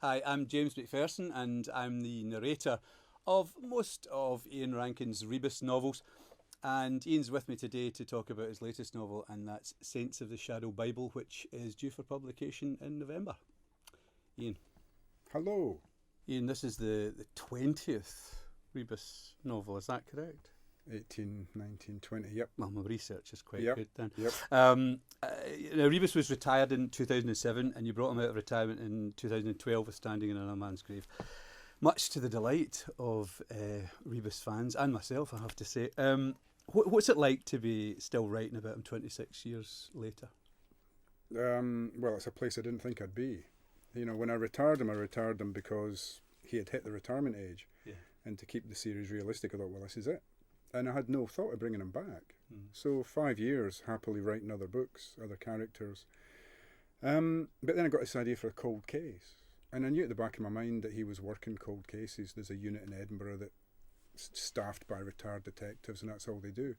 Hi, I'm James MacPherson and I'm the narrator of most of Ian Rankin's Rebus novels. And Ian's with me today to talk about his latest novel, and that's Saints of the Shadow Bible, which is due for publication in November. Ian. Hello. Ian, this is the 20th Rebus novel, is that correct? 18, 19, 20, yep. Well, my research is quite Yep, good then. yep. Rebus was retired in 2007 and you brought him out of retirement in 2012 with Standing in Another Man's Grave. Much to the delight of Rebus fans and myself, I have to say. What's it like to be still writing about him 26 years later? Well, it's a place I didn't think I'd be. You know, when I retired him because he had hit the retirement age. Yeah. And to keep the series realistic, I thought, well, this is it. And I had no thought of bringing him back. So 5 years happily writing other books, other characters. But then I got this idea for a cold case. And I knew at the back of my mind that he was working cold cases. There's a unit in Edinburgh that's staffed by retired detectives, and that's all they do.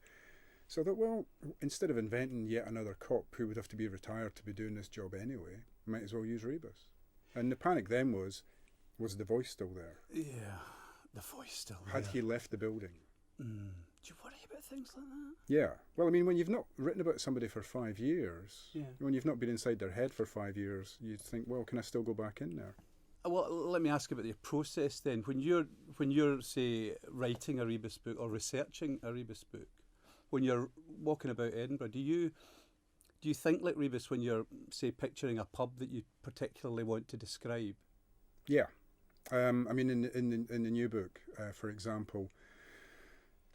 So I thought, well, instead of inventing yet another cop who would have to be retired to be doing this job anyway, I might as well use Rebus. And the panic then was the voice still there? Yeah, the voice still there. Had he left the building? Do you worry about things like that? Yeah. Well, I mean, when you've not written about somebody for 5 years, Yeah. when you've not been inside their head for 5 years, you'd think, well, can I still go back in there? Well, let me ask about your process then. When you're say writing a Rebus book or researching a Rebus book, when you're walking about Edinburgh, do you think like Rebus when you're say picturing a pub that you particularly want to describe? Yeah. I mean, in the new book, for example,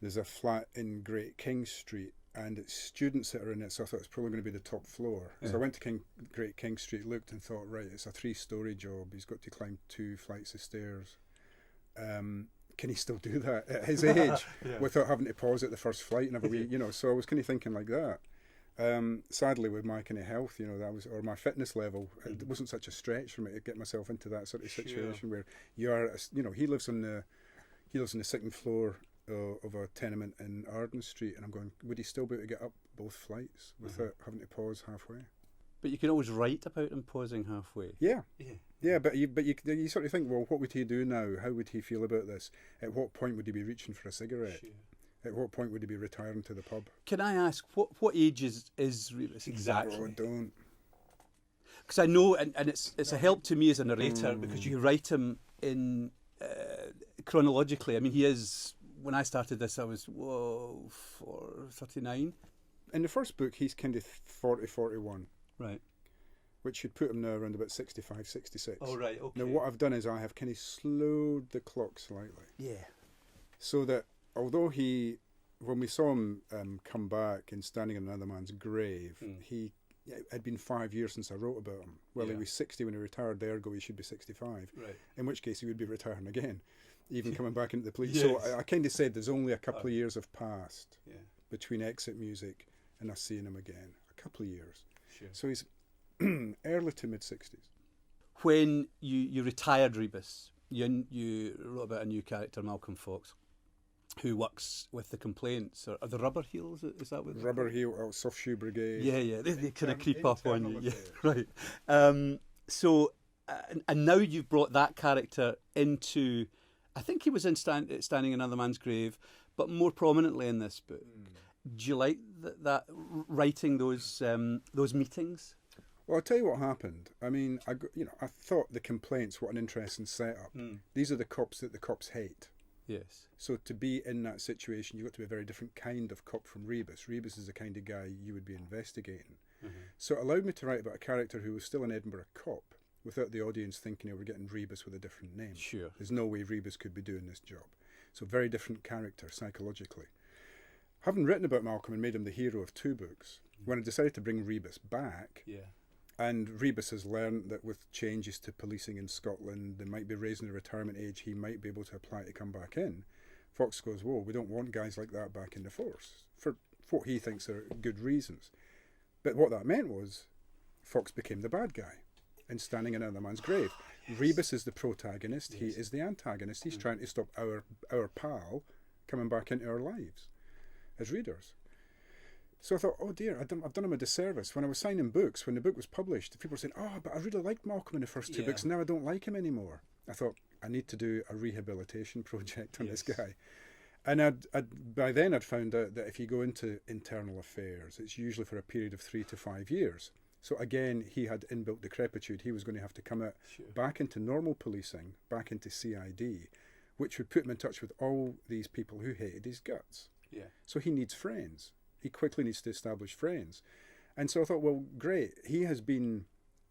there's a flat in Great King Street, and it's students that are in it, so I thought it's probably going to be the top floor. Yeah. So I went to Great King Street, looked and thought, right, it's a 3-story job. He's got to climb 2 flights of stairs. Can he still do that at his age without having to pause at the first flight and have a wee, you know? So I was kind of thinking like that. Sadly, with my kind of health, you know, or my fitness level, it wasn't such a stretch for me to get myself into that sort of situation where you are, you know, he lives on the 2nd floor of a tenement in Arden Street, and I'm going, would he still be able to get up both flights without having to pause halfway? But you can always write about him pausing halfway. Yeah. But you sort of think, well, what would he do now? How would he feel about this? At what point would he be reaching for a cigarette? Sure. At what point would he be retiring to the pub? Can I ask, what age is Rebus exactly? Oh, don't. Because I know, and it's a help to me as a narrator, because you write him in chronologically. I mean, he is, when I started this, I was, 39. In the first book, he's kind of 40, 41. Right. Which should put him now around about 65, 66. Oh, right, okay. Now, what I've done is I have kind of slowed the clock slightly. Yeah. So that although when we saw him come back and Standing in Another Man's Grave, it had been 5 years since I wrote about him. Well, he was 60 when he retired, ergo he should be 65. Right. In which case he would be retiring again, even coming back into the police. Yes. So I kind of said there's only a couple of years have passed between Exit Music and us seeing him again. A couple of years. Sure. So he's early to mid-60s. When you retired Rebus, you wrote about a new character, Malcolm Fox, who works with the complaints, or the Rubber Heels, is that what? Rubber Heel, Soft Shoe Brigade. Yeah, they kind of creep up on you. Yeah, right. So, and now you've brought that character into, I think he was in Standing in Another Man's Grave, but more prominently in this book. Do you like that writing those meetings? Well, I'll tell you what happened. I mean, I thought the complaints, what an interesting setup. These are the cops that the cops hate. Yes. So to be in that situation, you've got to be a very different kind of cop from Rebus. Rebus is the kind of guy you would be investigating. So it allowed me to write about a character who was still an Edinburgh cop without the audience thinking, we're getting Rebus with a different name. Sure. There's no way Rebus could be doing this job. So very different character psychologically. Having written about Malcolm and made him the hero of 2 books, when I decided to bring Rebus back, and Rebus has learned that with changes to policing in Scotland, they might be raising the retirement age, he might be able to apply to come back in. Fox goes, whoa, we don't want guys like that back in the force, for what he thinks are good reasons. But what that meant was, Fox became the bad guy in Standing in Another Man's Grave. Yes. Rebus is the protagonist, he is the antagonist, he's trying to stop our pal coming back into our lives as readers. So I thought, oh dear, I've done him a disservice. When I was signing books, when the book was published, people were saying, oh, but I really liked Malcolm in the first two books, and now I don't like him anymore. I thought, I need to do a rehabilitation project on this guy. And by then I'd found out that if you go into internal affairs, it's usually for a period of 3 to 5 years. So again, he had inbuilt decrepitude. He was going to have to come out back into normal policing, back into CID, which would put him in touch with all these people who hated his guts. Yeah. So he needs friends. He quickly needs to establish friends. And so I thought, well, great. He has been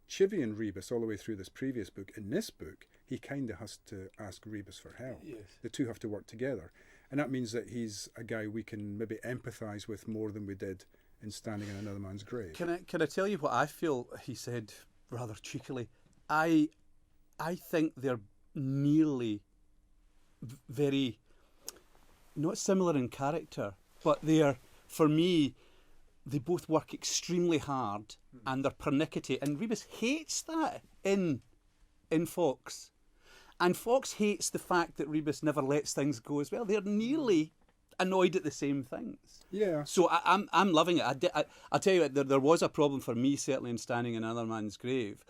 chivying Rebus all the way through this previous book. In this book, he kind of has to ask Rebus for help. Yes. The two have to work together. And that means that he's a guy we can maybe empathise with more than we did in Standing in Another Man's Grave. Can I tell you what I feel he said rather cheekily? I think they're nearly very, not similar in character, but they're, for me, they both work extremely hard and they're pernickety. And Rebus hates that in Fox. And Fox hates the fact that Rebus never lets things go as well. They're nearly annoyed at the same things. Yeah. So I'm loving it. I'll tell you, there was a problem for me, certainly, in Standing in Another Man's Grave.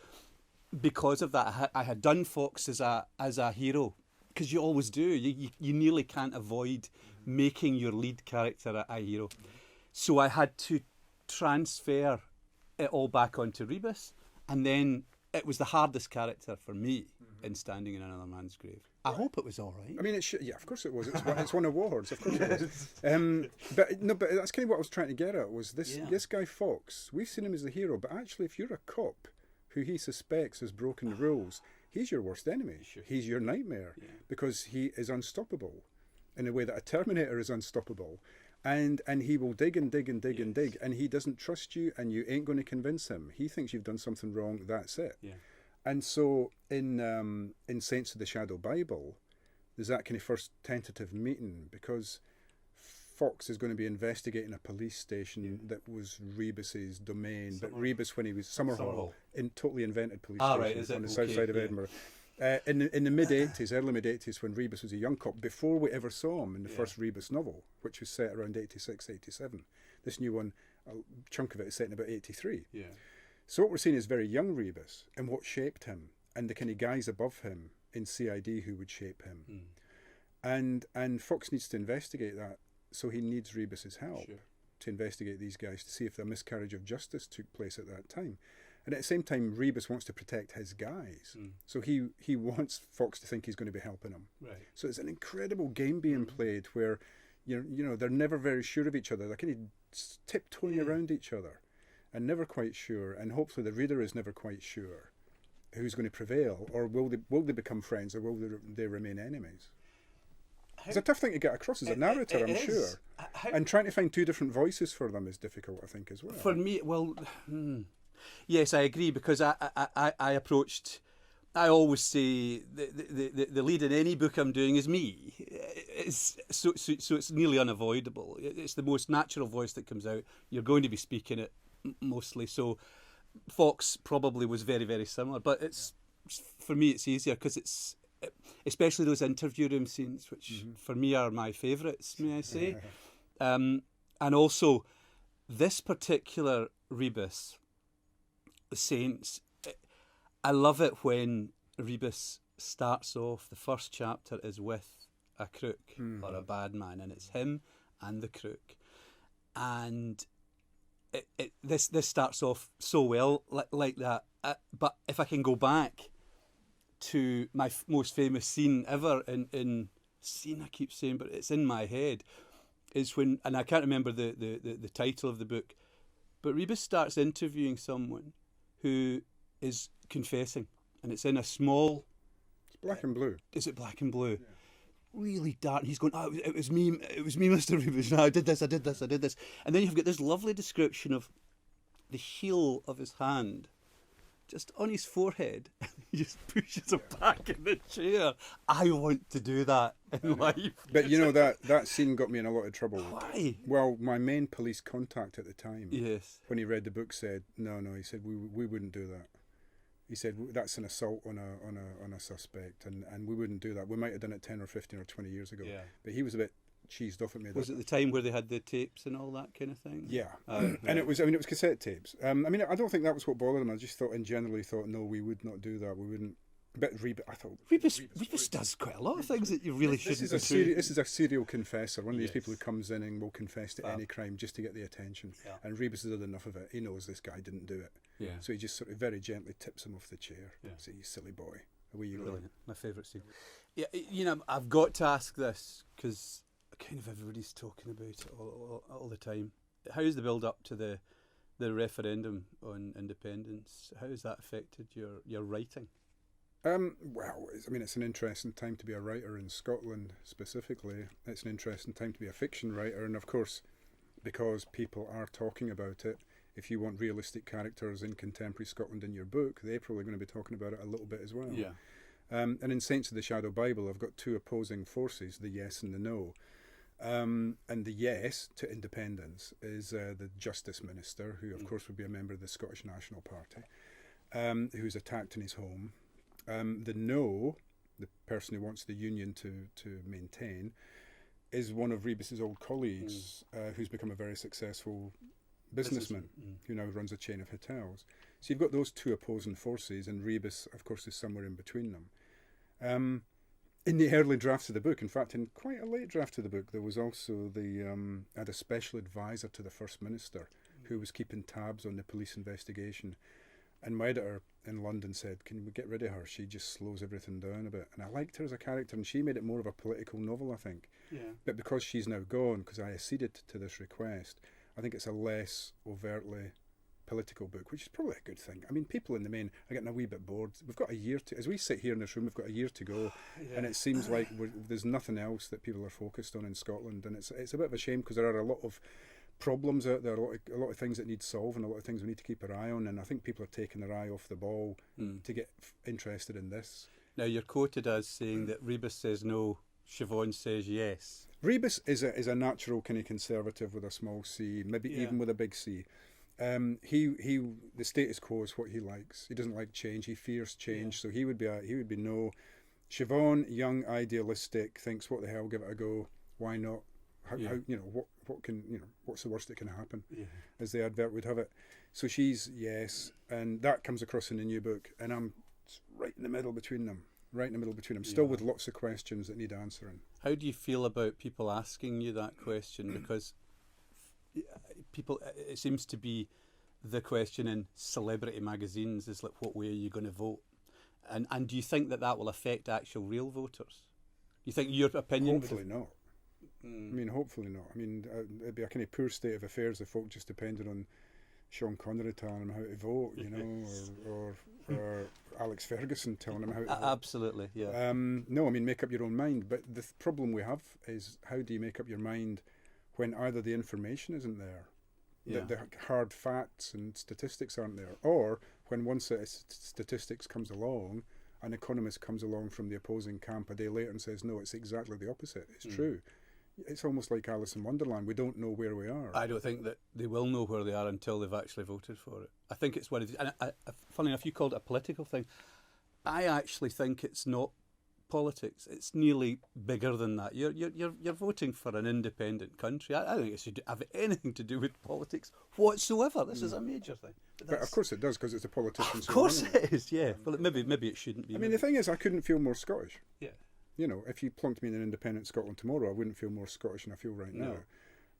Because of that, I had done Fox as a hero. Because you always do. You nearly can't avoid making your lead character a hero. So I had to transfer it all back onto Rebus. And then it was the hardest character for me in Standing in Another Man's Grave. I hope it was all right. I mean, yeah, of course it was. It's won awards. Of course it was. But that's kind of what I was trying to get at, was this guy Fox. We've seen him as the hero, but actually, if you're a cop who he suspects has broken the rules, he's your worst enemy. Sure. He's your nightmare because he is unstoppable in a way that a Terminator is unstoppable. And he will dig and dig and dig and dig, and he doesn't trust you, and you ain't going to convince him. He thinks you've done something wrong. That's it. Yeah. And so in Saints of the Shadow Bible, there's that kind of first tentative meeting, because Fox is going to be investigating a police station that was Rebus's domain. But Rebus, when he was Summerhall, totally invented police stations on the south side of Edinburgh. In the mid-80s, early mid-80s, when Rebus was a young cop, before we ever saw him in the first Rebus novel, which was set around 86, 87. This new one, a chunk of it is set in about 83. Yeah. So what we're seeing is very young Rebus and what shaped him, and the kind of guys above him in CID who would shape him. And Fox needs to investigate that, so he needs Rebus's help to investigate these guys to see if a miscarriage of justice took place at that time. And at the same time, Rebus wants to protect his guys. So he wants Fox to think he's going to be helping him. Right. So it's an incredible game being played where, you know, they're never very sure of each other. They're kind of tiptoeing around each other and never quite sure. And hopefully the reader is never quite sure who's going to prevail, or will they become friends, or will they remain enemies? It's a tough thing to get across as a narrator, I'm sure. And trying to find two different voices for them is difficult, I think, as well. For me, well... Yes, I agree, because I approached... I always say the lead in any book I'm doing is me. So it's nearly unavoidable. It's the most natural voice that comes out. You're going to be speaking it mostly. So Fox probably was very, very similar. But for me, it's easier because it's... especially those interview room scenes, which for me are my favourites, may I say. And also, this particular Rebus... The Saints, I love it when Rebus starts off, the first chapter is with a crook or a bad man, and it's him and the crook. And this starts off so well like that. But if I can go back to my most famous scene ever in scene, I keep saying, but it's in my head, is when, and I can't remember the title of the book, but Rebus starts interviewing someone who is confessing, and it's in a small... It's black and blue. Is it black and blue? Yeah. Really dark. And he's going, oh, it was me, Mr. Rebus. No, I did this. And then you've got this lovely description of the heel of his hand just on his forehead. He just pushes him back in the chair. I want to do that in life. But you know, that scene got me in a lot of trouble. Why? Well, my main police contact at the time, when he read the book, said, no, he said, we wouldn't do that. He said, that's an assault on a suspect, and we wouldn't do that. We might have done it 10 or 15 or 20 years ago. Yeah. But he was a bit cheesed off at me. Was it the time where they had the tapes and all that kind of thing? Yeah, Right. and it was cassette tapes. I don't think that was what bothered them. I just thought, no, we would not do that. We wouldn't. But I thought Rebus does quite a lot of things that you really shouldn't do. This is a serial confessor, one of these people who comes in and will confess to any crime just to get the attention. Yeah. And Rebus has had enough of it. He knows this guy didn't do it. Yeah. So he just sort of very gently tips him off the chair. Yeah. Say, you silly boy. Away you go. Brilliant. My favourite scene. Yeah, I've got to ask this because kind of everybody's talking about it all the time. How's the build up to the referendum on independence? How has that affected your writing? It's an interesting time to be a writer in Scotland specifically. It's an interesting time to be a fiction writer, and of course, because people are talking about it, if you want realistic characters in contemporary Scotland in your book, they're probably going to be talking about it a little bit as well. Yeah. And in Saints of the Shadow Bible, I've got two opposing forces, the yes and the no. And the yes to independence is the Justice Minister, who of course would be a member of the Scottish National Party, who's attacked in his home. The no, the person who wants the union to maintain, is one of Rebus's old colleagues, who's become a very successful businessman who now runs a chain of hotels. So you've got those two opposing forces, and Rebus, of course, is somewhere in between them. In the early drafts of the book, in fact, in quite a late draft of the book, there was also had a special advisor to the First Minister who was keeping tabs on the police investigation. And my editor in London said, can we get rid of her? She just slows everything down a bit. And I liked her as a character, and she made it more of a political novel, I think. Yeah. But because she's now gone, because I acceded to this request, I think it's a less overtly political book, which is probably a good thing. I mean, people in the main are getting a wee bit bored. We've got a year to, as we sit here in this room, we've got a year to go, and it seems like there's nothing else that people are focused on in Scotland, and it's a bit of a shame because there are a lot of problems out there, a lot of things that need solving, a lot of things we need to keep our eye on, and I think people are taking their eye off the ball to get interested in this. Now, you're quoted as saying that Rebus says no, Siobhan says yes. Rebus is a natural kind of conservative with a small c, maybe even with a big C. The status quo is what he likes. He doesn't like change. He fears change. So he would be no. Siobhan, young, idealistic, thinks what the hell, give it a go. Why not? What's the worst that can happen? Yeah. As the advert would have it. So she's yes, and that comes across in the new book, and I'm right in the middle between them. Still with lots of questions that need answering. How do you feel about people asking you that question? Because it seems to be the question in celebrity magazines is like, what way are you going to vote? And do you think that will affect actual real voters? You think your opinion? Hopefully not. Hopefully not. It'd be a kind of poor state of affairs if folk just depended on Sean Connery telling them how to vote, or Alex Ferguson telling them how to vote. Absolutely, yeah. No, make up your own mind. But the problem we have is, how do you make up your mind when either the information isn't there, the hard facts and statistics aren't there, or when one set of statistics comes along, an economist comes along from the opposing camp a day later and says, no, it's exactly the opposite. It's true. It's almost like Alice in Wonderland. We don't know where we are. I don't think that they will know where they are until they've actually voted for it. I think it's one of these, and funny enough, you called it a political thing. I actually think it's not politics. It's nearly bigger than that. You're voting for an independent country. I don't think it should have anything to do with politics whatsoever. This is a major thing. But of course it does, because it's a politician. Of course it is, yeah. Well, maybe it shouldn't be. The thing is, I couldn't feel more Scottish. Yeah. If you plunked me in an independent Scotland tomorrow, I wouldn't feel more Scottish than I feel right now.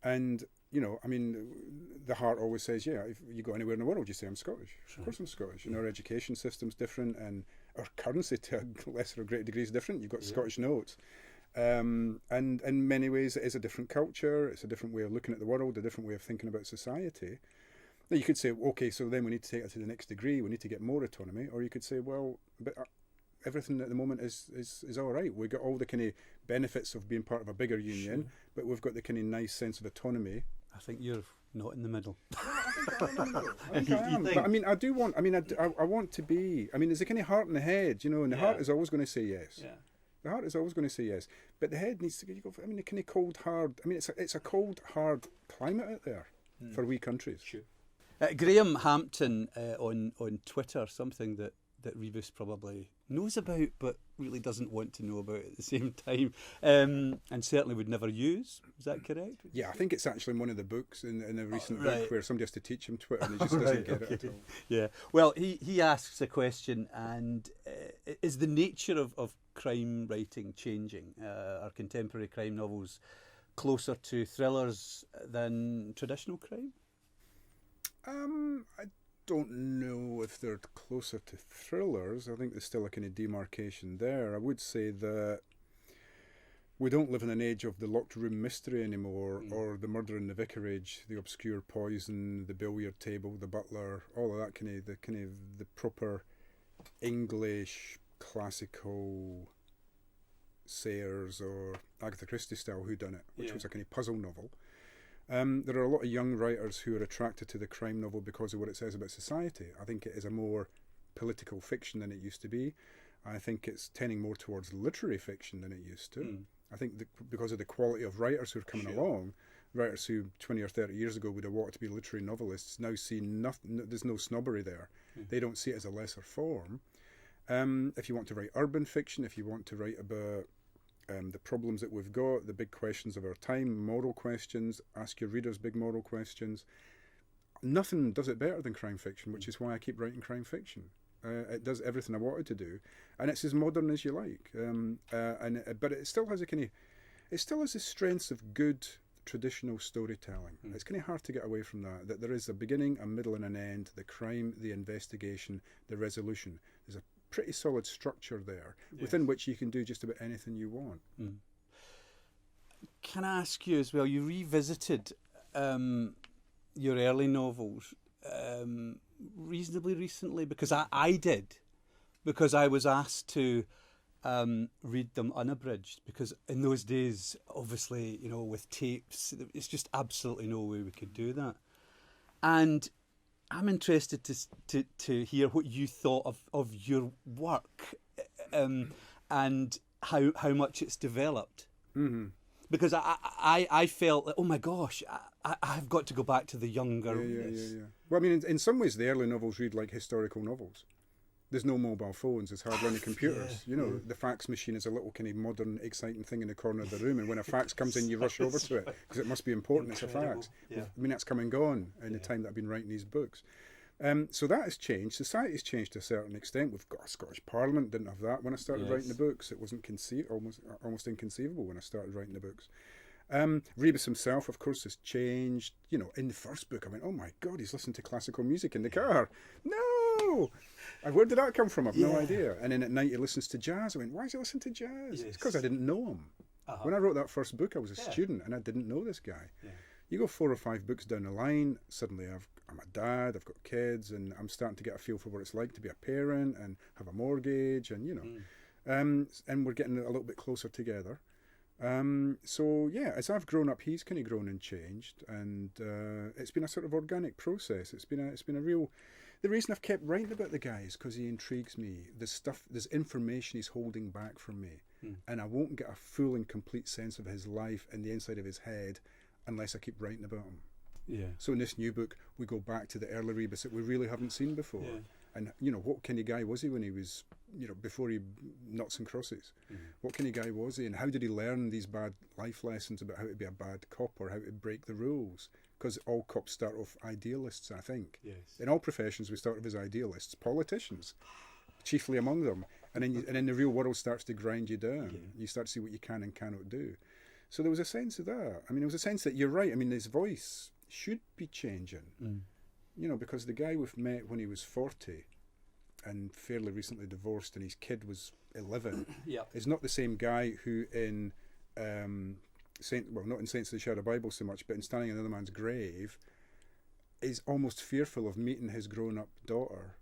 And, the heart always says, if you go anywhere in the world, you say, I'm Scottish. Of course I'm Scottish. Our education system's different, and our currency to a lesser or greater degree is different. You've got Scottish notes. And in many ways, it is a different culture. It's a different way of looking at the world, a different way of thinking about society. Now, you could say, okay, so then we need to take it to the next degree. We need to get more autonomy. Or you could say, well, but everything at the moment is all right. We've got all the kind of benefits of being part of a bigger union, but we've got the kind of nice sense of autonomy. I think you're not in the middle. I think I am. But I do want. I want to be. There's a kind of heart in the head, and the heart is always going to say yes. Yeah. The heart is always going to say yes, but the head needs to go. The kind of cold, hard. It's a cold, hard climate out there for wee countries. Sure. Graham Hampton on Twitter, something that Rebus probably knows about, but really doesn't want to know about at the same time, and certainly would never use. Is that correct? Yeah, I think it's actually in one of the books in a recent right. book where somebody has to teach him Twitter and he just doesn't get it at all. Yeah. Well, he asks a question, and is the nature of crime writing changing? Are contemporary crime novels closer to thrillers than traditional crime? I don't know if they're closer to thrillers. I think there's still a kind of demarcation there. I would say that we don't live in an age of the locked room mystery anymore, or the murder in the vicarage, the obscure poison, the billiard table, the butler, all of that the proper English classical Sayers or Agatha Christie style whodunit, which was a kind of puzzle novel. There are a lot of young writers who are attracted to the crime novel because of what it says about society. I think it is a more political fiction than it used to be. I think it's tending more towards literary fiction than it used to. I think because of the quality of writers who are coming along, writers who 20 or 30 years ago would have wanted to be literary novelists now see nothing. There's no snobbery there. They don't see it as a lesser form. If you want to write urban fiction, if you want to write about the problems that we've got, the big questions of our time, moral questions, ask your readers big moral questions. Nothing does it better than crime fiction, which is why I keep writing crime fiction. It does everything I wanted to do, and it's as modern as you like. But it still has it still has the strengths of good traditional storytelling. It's kind of hard to get away from that. That there is a beginning, a middle, and an end. The crime, the investigation, the resolution. There's a pretty solid structure there within which you can do just about anything you want. Can I ask you as well, you revisited your early novels reasonably recently? Because I did, because I was asked to read them unabridged, because in those days, obviously, with tapes, it's just absolutely no way we could do that. And I'm interested to hear what you thought of your work and how much it's developed. Because I felt that, oh my gosh, I've got to go back to the younger readers. Well, I mean, in some ways, the early novels read like historical novels. There's no mobile phones, there's hardly any computers. The fax machine is a little kind of modern, exciting thing in the corner of the room, and when a fax comes in, you rush over to it, because it must be important. Incredible. It's a fax. I mean, that's come and gone in the time that I've been writing these books. So that has changed. Society's changed to a certain extent. We've got a Scottish Parliament, didn't have that when I started writing the books. It wasn't almost inconceivable when I started writing the books. Rebus himself, of course, has changed. In the first book, I went, oh my God, he's listening to classical music in the car. No! And where did that come from? I've no idea. And then at night he listens to jazz. I went, why is he listening to jazz? It's because I didn't know him. When I wrote that first book, I was a student and I didn't know this guy. You go 4 or 5 books down the line, suddenly I'm a dad, I've got kids, and I'm starting to get a feel for what it's like to be a parent and have a mortgage, and and we're getting a little bit closer together. So yeah, as I've grown up, he's kind of grown and changed, and it's been a sort of organic process. It's been a real. The reason I've kept writing about the guy is because he intrigues me. There's information he's holding back from me, and I won't get a full and complete sense of his life and the inside of his head unless I keep writing about him. So in this new book, we go back to the early Rebus that we really haven't seen before. And, what kind of guy was he when he was, before he nuts and crosses? What kind of guy was he? And how did he learn these bad life lessons about how to be a bad cop or how to break the rules? Because all cops start off idealists, I think. In all professions, we start off as idealists. Politicians, chiefly among them. And then the real world starts to grind you down. You start to see what you can and cannot do. So there was a sense of that. I mean, there was a sense that you're right. I mean, his voice should be changing. Because the guy we've met when he was 40 and fairly recently divorced and his kid was 11 is not the same guy who in not in Saints of the Shadow Bible so much, but in Standing in Another Man's Grave is almost fearful of meeting his grown-up daughter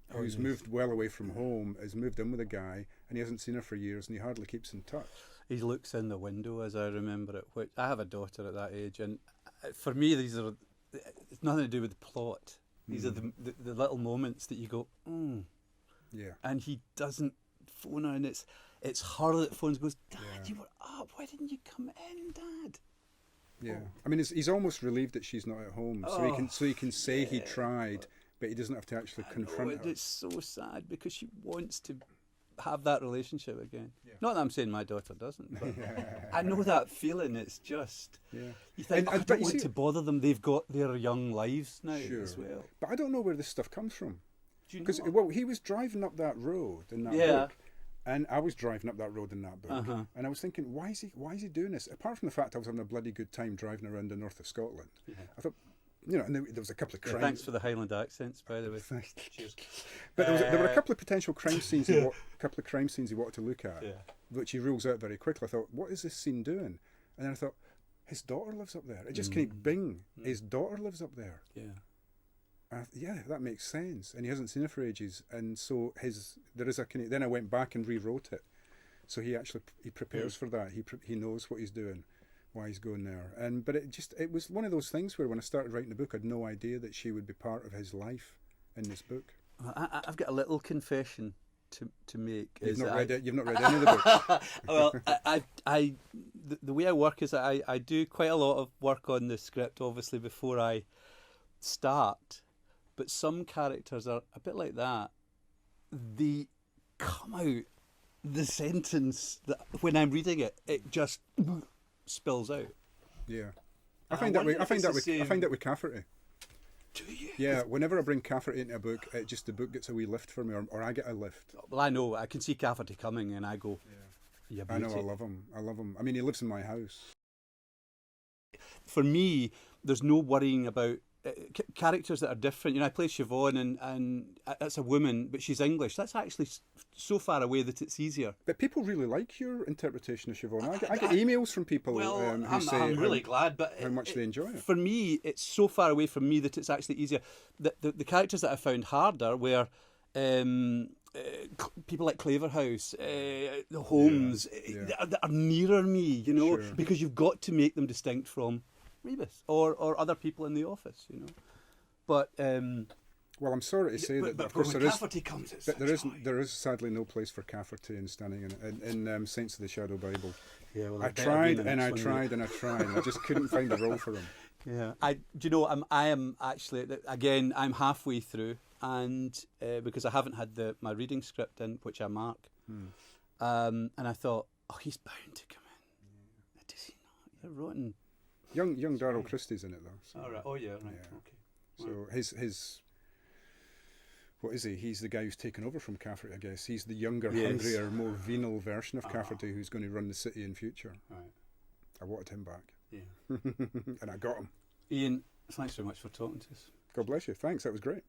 who's moved well away from home, has moved in with a guy, and he hasn't seen her for years, and he hardly keeps in touch. He looks in the window, as I remember it. Which I have a daughter at that age, and for me, it's nothing to do with the plot. These are the little moments that you go, and he doesn't phone her, and it's her that phones, goes, Dad, you were up, why didn't you come in, Dad? I mean, he's almost relieved that she's not at home, so he can say he tried, but he doesn't have to actually confront her. It's so sad because she wants to have that relationship again. Yeah. Not that I'm saying my daughter doesn't, but I know that feeling. It's just you think, I but don't you want see- to bother them. They've got their young lives now Sure. as well. But I don't know where this stuff comes from. Do you Because, know? well, he was driving up that road in that Yeah. book, and I was driving up that road in that book, Uh-huh. and I was thinking, why is he doing this? Apart from the fact I was having a bloody good time driving around the north of Scotland, I thought, and there was a couple of Yeah, crimes. thanks for the Highland accents, by the way. Cheers. But there were a couple of potential crime scenes. He wanted to look at, Yeah. which he rules out very quickly. I thought, what is this scene doing? And then I thought, his daughter lives up there. It just kind of bing. His daughter lives up there. Yeah. That makes sense. And he hasn't seen her for ages. And so there is a kind of, then I went back and rewrote it. So he prepares for that. He knows what he's doing, why he's going there. But it was one of those things where when I started writing the book, I had no idea that she would be part of his life in this book. Well, I've got a little confession to make. You've not read any of the book. Well, the way I work is that I do quite a lot of work on the script, obviously, before I start. But some characters are a bit like that. They come out, the sentence that when I'm reading it, it just spills out. Yeah, I find that with Cafferty. Do you? Yeah, whenever I bring Cafferty into a book, the book gets a wee lift for me, or I get a lift. Well, I know. I can see Cafferty coming, and I go, "Yeah, I know. I love him. I mean, he lives in my house. For me, there's no worrying about characters that are different. I play Siobhan, and that's a woman, but she's English. That's actually so far away that it's easier. But people really like your interpretation of Siobhan. I get emails from people who say I'm really glad, but how much they enjoy it. For me, it's so far away from me that it's actually easier. The characters that I found harder were people like Claverhouse, Holmes, that are nearer me, Sure. because you've got to make them distinct from Rebus or other people in the office, But well, I'm sorry to say that. But Of course, when Cafferty comes, it's there is sadly no place for Cafferty in standing in Saints of the Shadow Bible. Yeah, well, I tried and I tried and I tried, and I just couldn't find a role for him. Yeah, I am actually, again, I'm halfway through, and because I haven't had my reading script in, which I mark, and I thought, he's bound to come in. Does he not? You're rotten. Young Darryl Christie's in it though. So, right. Oh yeah, right. Yeah. Okay. So his what is he? He's the guy who's taken over from Cafferty, I guess. He's the younger, hungrier, more venal version of Cafferty who's going to run the city in future. Right. I wanted him back. Yeah. And I got him. Ian, thanks very much for talking to us. God bless you. Thanks. That was great.